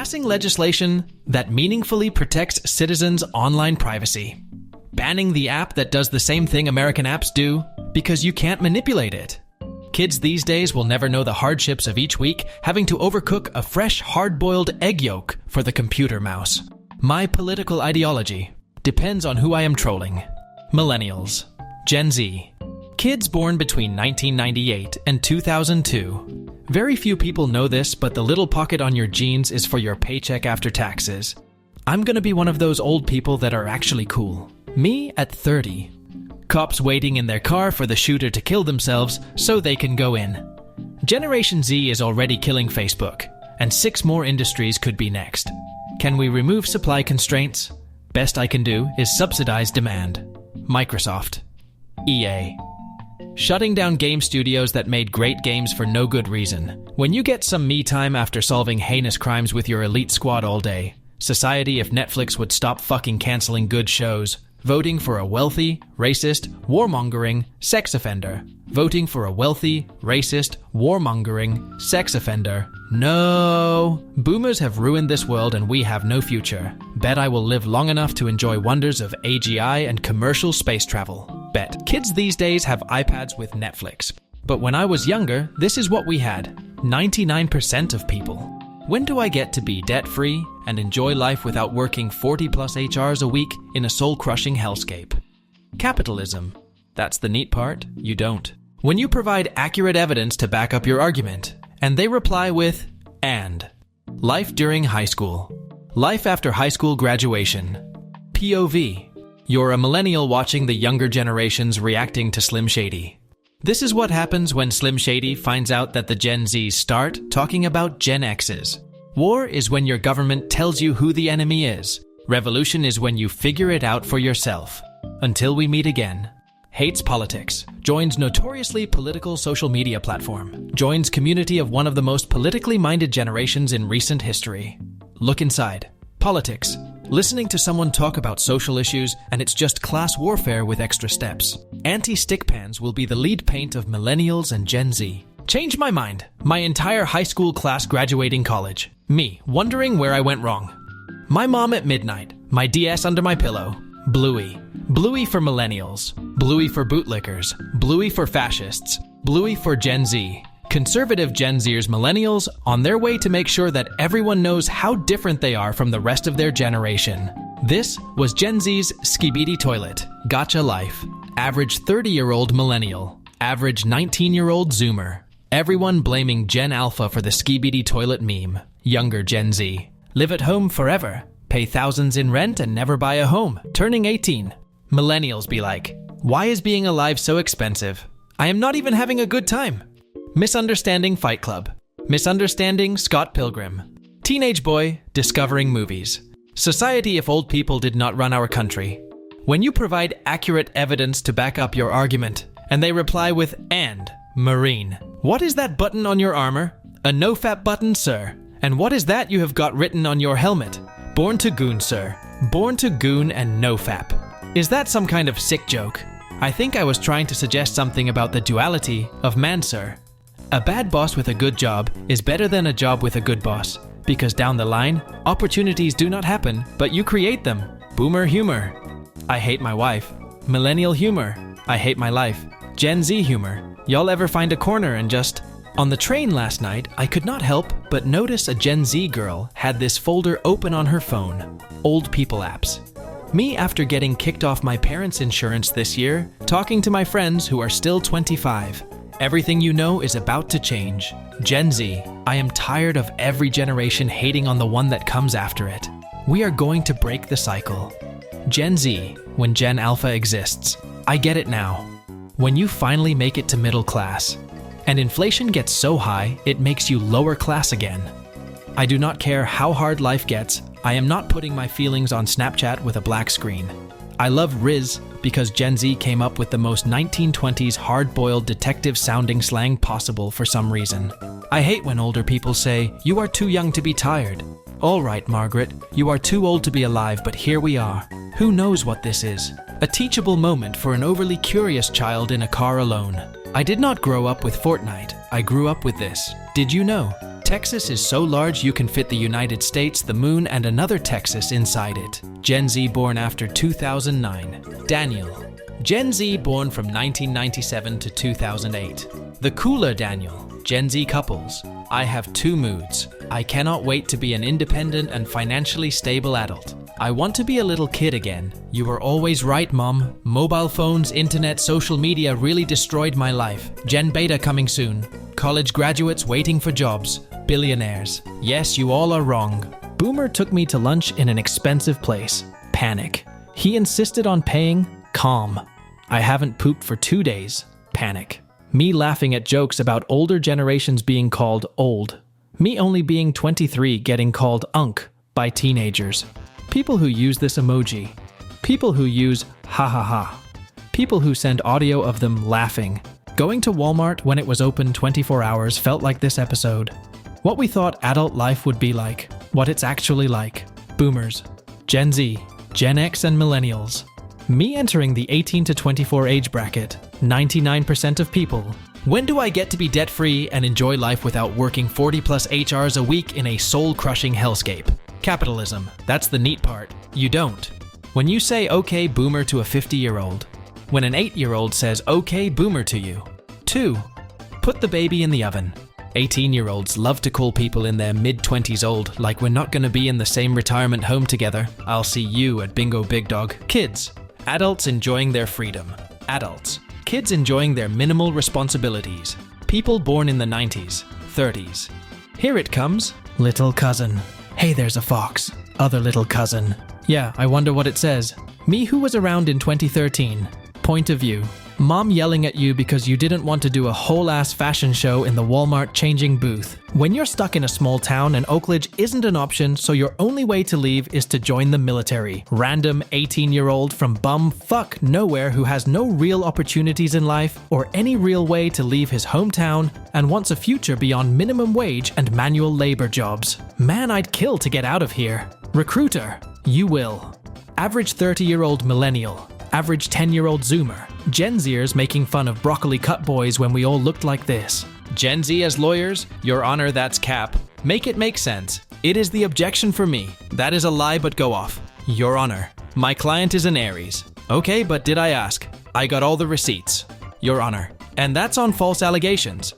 Passing legislation that meaningfully protects citizens' online privacy. Banning the app that does the same thing American apps do because you can't manipulate it. Kids these days will never know the hardships of each week having to overcook a fresh, hard-boiled egg yolk for the computer mouse. My political ideology depends on who I am trolling. Millennials. Gen Z. Kids born between 1998 and 2002. Very few people know this, but the little pocket on your jeans is for your paycheck after taxes. I'm gonna be one of those old people that are actually cool. Me at 30. Cops waiting in their car for the shooter to kill themselves so they can go in. Generation Z is already killing Facebook, and 6 more industries could be next. Can we remove supply constraints? Best I can do is subsidize demand. Microsoft. EA. Shutting down game studios that made great games for no good reason. When you get some me time after solving heinous crimes with your elite squad all day. Society if Netflix would stop fucking canceling good shows. Voting for a wealthy, racist, warmongering sex offender. Voting for a wealthy, racist, warmongering sex offender. No. Boomers have ruined this world and we have no future. Bet I will live long enough to enjoy wonders of AGI and commercial space travel. Bet. Kids these days have iPads with Netflix. But when I was younger, this is what we had. 99% of people. When do I get to be debt-free and enjoy life without working 40+ HRs a week in a soul-crushing hellscape? Capitalism. That's the neat part, you don't. When you provide accurate evidence to back up your argument, and they reply with, and. Life during high school. Life after high school graduation. POV. You're a millennial watching the younger generations reacting to Slim Shady. This is what happens when Slim Shady finds out that the Gen Zs start talking about Gen Xs. War is when your government tells you who the enemy is. Revolution is when you figure it out for yourself. Until we meet again. Hates politics. Joins notoriously political social media platform. Joins community of one of the most politically minded generations in recent history. Look inside. Politics. Listening to someone talk about social issues and it's just class warfare with extra steps. Anti-stick pans will be the lead paint of millennials and Gen Z. Change my mind. My entire high school class graduating college. Me, wondering where I went wrong. My mom at midnight. My DS under my pillow. Bluey. Bluey for millennials. Bluey for bootlickers. Bluey for fascists. Bluey for Gen Z. Conservative Gen Zers millennials on their way to make sure that everyone knows how different they are from the rest of their generation. This was Gen Z's Skibidi Toilet. Gotcha life. Average 30-year-old millennial. Average 19-year-old Zoomer. Everyone blaming Gen Alpha for the Skibidi Toilet meme. Younger Gen Z. Live at home forever. Pay thousands in rent and never buy a home. Turning 18. Millennials be like, why is being alive so expensive? I am not even having a good time. Misunderstanding Fight Club. Misunderstanding Scott Pilgrim. Teenage boy discovering movies. Society if old people did not run our country. When you provide accurate evidence to back up your argument, and they reply with and, Marine. What is that button on your armor? A no-fap button, sir. And what is that you have got written on your helmet? Born to goon, sir. Born to goon and no-fap. Is that some kind of sick joke? I think I was trying to suggest something about the duality of man, sir. A bad boss with a good job is better than a job with a good boss, because down the line, opportunities do not happen, but you create them. Boomer humor. I hate my wife. Millennial humor. I hate my life. Gen Z humor. Y'all ever find a corner and just... On the train last night, I could not help but notice a Gen Z girl had this folder open on her phone. Old people apps. Me after getting kicked off my parents' insurance this year, talking to my friends who are still 25. Everything you know is about to change. Gen Z, I am tired of every generation hating on the one that comes after it. We are going to break the cycle. Gen Z, when Gen Alpha exists. I get it now. When you finally make it to middle class, and inflation gets so high, it makes you lower class again. I do not care how hard life gets, I am not putting my feelings on Snapchat with a black screen. I love Riz because Gen Z came up with the most 1920s hard-boiled detective-sounding slang possible for some reason. I hate when older people say, "You are too young to be tired." All right, Margaret, you are too old to be alive, but here we are. Who knows what this is? A teachable moment for an overly curious child in a car alone. I did not grow up with Fortnite. I grew up with this. Did you know? Texas is so large you can fit the United States, the moon, and another Texas inside it. Gen Z born after 2009. Daniel. Gen Z born from 1997 to 2008. The cooler Daniel. Gen Z couples. I have two moods. I cannot wait to be an independent and financially stable adult. I want to be a little kid again. You were always right, Mom. Mobile phones, internet, social media really destroyed my life. Gen Beta coming soon. College graduates waiting for jobs. Billionaires. Yes, you all are wrong. Boomer took me to lunch in an expensive place. Panic. He insisted on paying. Calm. I haven't pooped for 2 days. Panic. Me laughing at jokes about older generations being called old. Me only being 23 getting called unk by teenagers. People who use this emoji. People who use ha ha ha. People who send audio of them laughing. Going to Walmart when it was open 24 hours felt like this episode. What we thought adult life would be like. What it's actually like. Boomers. Gen Z. Gen X and Millennials. Me entering the 18 to 24 age bracket. 99% of people. When do I get to be debt-free and enjoy life without working 40+ HRs a week in a soul-crushing hellscape? Capitalism. That's the neat part. You don't. When you say okay boomer to a 50-year-old. When an 8-year-old says okay boomer to you. 2. Put the baby in the oven. 18-year-olds love to call people in their mid-20s old, like we're not gonna be in the same retirement home together. I'll see you at Bingo Big Dog. Kids. Adults enjoying their freedom. Adults. Kids enjoying their minimal responsibilities. People born in the 90s, 30s. Here it comes. Little cousin. Hey, there's a fox. Other little cousin. Yeah, I wonder what it says. Me who was around in 2013. Point of view. Mom yelling at you because you didn't want to do a whole-ass fashion show in the Walmart changing booth. When you're stuck in a small town and Oakledge isn't an option, so your only way to leave is to join the military. Random 18-year-old from bumfuck nowhere who has no real opportunities in life or any real way to leave his hometown and wants a future beyond minimum wage and manual labor jobs. Man, I'd kill to get out of here. Recruiter. You will. Average 30-year-old millennial. Average 10-year-old Zoomer. Gen Zers making fun of broccoli cut boys when we all looked like this. Gen Z as lawyers? Your Honor, that's cap. Make it make sense. It is the objection for me. That is a lie, but go off. Your Honor. My client is an Aries. Okay, but did I ask? I got all the receipts. Your Honor. And that's on false allegations.